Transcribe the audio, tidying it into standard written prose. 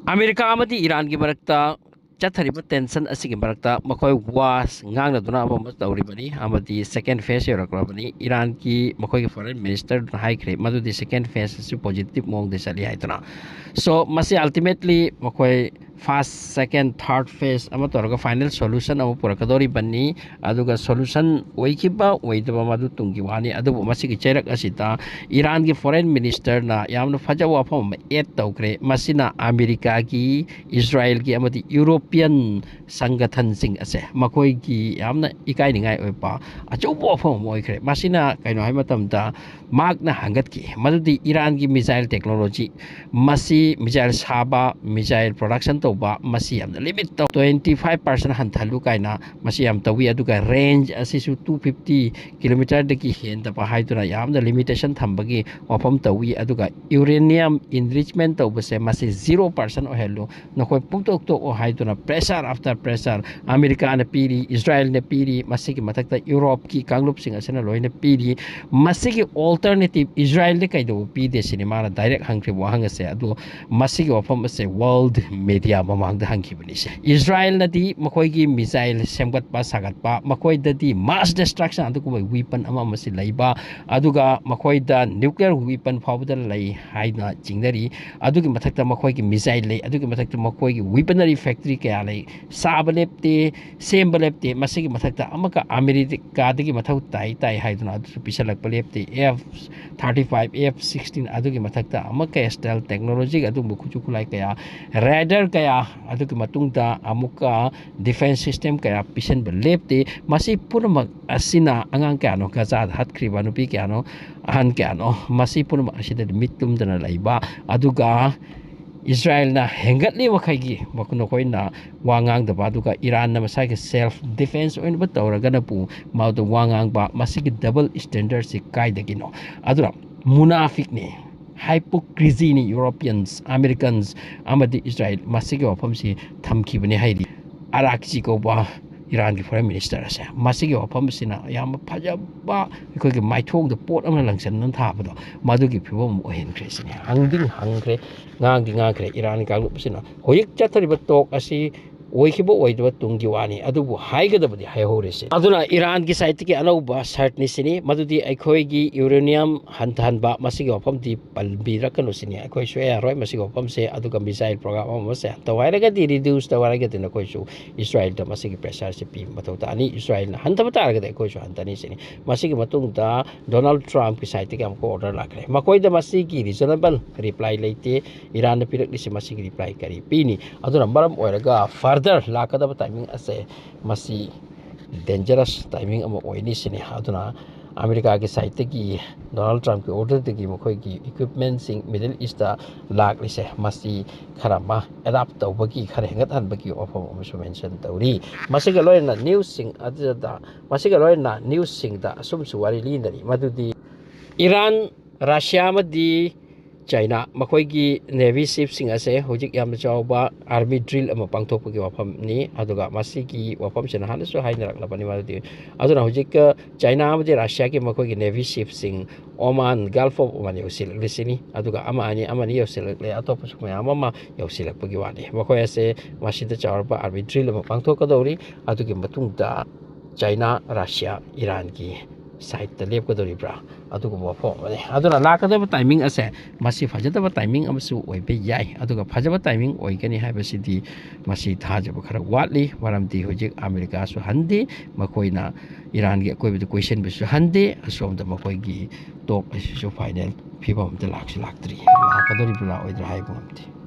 America अमदी Iran की मरक्ता चथरिब tension असिगी मरक्ता मखोय वास ngangnaduna amama tawribani amadi second phase yorakrabani Iran की मखोय की foreign minister हाइख्रे मदुदी second phase सु positive mong de sali haituna so masi ultimately मखोय first second third phase ama toraga final solution ama purakadori bani aduga solution oikiba oidaba madu tungi wani adubu masi ki cherak asita Iran की foreign minister na yamna fajawa phom add tawkre masina America की Israel की amadi European संगठन सिंग असे मखोय की यामना इकाई निगाई ओइपा अचौबो फम ओइख्रे मासिना कइनो हाय मतमदा मागना हंगत की मदुदी Iran की missile technology मसी missile साबा मिसाइल प्रोडक्शन तोबा मसी यामना लिमिट तो 25% हंथलु काइना मसी याम तवी अदुगा रेंज असिसु 250 किलोमीटर दकी हेन तपा हाइतुना यामना लिमिटेशन थंबगी वफम तवी अदुगा यूरेनियम इनरिचमेंट तोबसे मसी 0% ओहेलु नखोय पुंतोक तो ओ हाइतुना प्रेशर आफ्टर प्रेशर अमेरिका ने पीरी इस्राएल ने पीरी मसी की मथकता यूरोप की कांगलुप सिंह असना लोइने पीरी मसी की ऑल्टरनेटिव इस्राएल ने कइदो पीदे सिनेमा ना डायरेक्ट हंख्रे वहांग से अदो मसी की वफम से वर्ल्ड मीडिया ममांग हंखि बनि से इस्राएल नदी मखोय की मिसाइल सेमगत पा सागत पा मखोय ददी मास डिस्ट्रक्शन अदुको वेपन अमा मसी लैबा अदुगा मखोय दा न्यूक्लियर वेपन फावदा लै हाइना चिंगदरी अदुगी मथकता मखोय की मिसाइल लै अदुगी मथकता मखोय की वेपनरी फैक्ट्री कया लै साब लेप्ते सेम लेप्ते मसी की मथकता अमका अमेरिका दगी मथौ ताई ताई हाइदुना अदुसु पिसलक लेप्ते F-35 F-16 अदुगी मथकता अमका स्टाइल टेक्नोलॉजी अदु मुखुचु खुलाई कया रेडर कया अदुगी मतुंगता अमुका डिफेंस सिस्टम कया पिसन लेप्ते मसी पुरमक असिना अंगांग कयानो गजाद हतख्रिबा नुपी कयानो अहन कयानो मसी पुरमक असिदा मितुमदना लैबा अदुगा इस्राएल ना हेंगतली वखैगी मकुनो कोइना वांगांग दबा दुगा ईरान ना मसाई के सेल्फ डिफेंस ओइन ब तौरगना पु माउद वांगांग बा मसी की डबल स्टैंडर्ड से कायदगिनो अदुरा मुनाफिक ने हाइपोक्रिसी ने यूरोपियंस अमेरिकन्स अमदी इस्राएल मसी के वफम से थमखिबने हाइरी अराक्सी को बा ईरान की फॉरेन मिनिस्टर से मसी के वफम सिना याम फजबा इखोय के माइथोंग द पोट अमना लंगसन थाबदो मदुगी फिबम ओहेनख्रे सिने हंगदिंग हंगख्रे ngang di ngakre Iran ka lup sina hoyik chathari tok asi oikibo oidwa tunggi wani adubu haigada hai horese aduna Iran ki site ki anauba certainly sini madudi aikhoi gi uranium hantan ba masigi opam di palbi rakano sini aikhoi shwe roi masigi opam se aduga missile program am se tawairaga di reduce tawairaga tin koi su Israel da masigi pressure se pi matauta ani Israel na hantaba taraga da koi su hantani sini masigi matung da Donald Trump ki site ki amko order lakre makoi da masigi reasonable reply leite Iran na pirak ni masigi reply kari pini aduna maram oiraga further lakadaba timing ase masi dangerous timing ama oini sini aduna America की site की Donald Trump की order की मखोई की equipment सिंग middle east lakh लिसे मसी खरामा adapt तौबकी खरे हेंगत हनबकी offer अमसु mention तौरी मसी का लोयना news सिंग अददा मसी का लोयना news सिंग दा assume सुवारी linearly मदुदी Iran Russia मदी चाइना मखोई की नेवी शिप सिंग असे होजिक याम चावबा आर्मी ड्रिल अमा पांगथोक की वफम नि अदुगा मसी की वफम से हानसु हाइनरक लबनी मादि अदुना होजिक चाइना अमदि रशिया की मखोई की नेवी शिप सिंग ओमान गल्फ ऑफ ओमान योसिल लिसिनी अदुगा अमा अनि अमानि योसिल ले अतोप सुमे अमा योसिल पगी वानी मखोई असे मसीद चावबा आर्मी ड्रिल अमा पांगथोक दौरी अदुगी मतुंगदा चाइना रशिया ईरान की साइड द लेप कदोरिब्रा अदुगुम फोमने अदुना लाकदब टाइमिंग असे मसी फजदब टाइमिंग अमसु ओइबे याय अदुगा फजब टाइमिंग ओइगनी हाइबसिदी मसी थाजब खर वाटली वरमदी होजिक अमेरिका सु हंदे मखोइना ईरान की कोइबद क्वेश्चन बिसु हंदे असोमद मखोइगी टॉप असु फाइनल फिबम द लाक्स लाक्त्री लाकदोरिब्रा ओइद्रा हाइबमती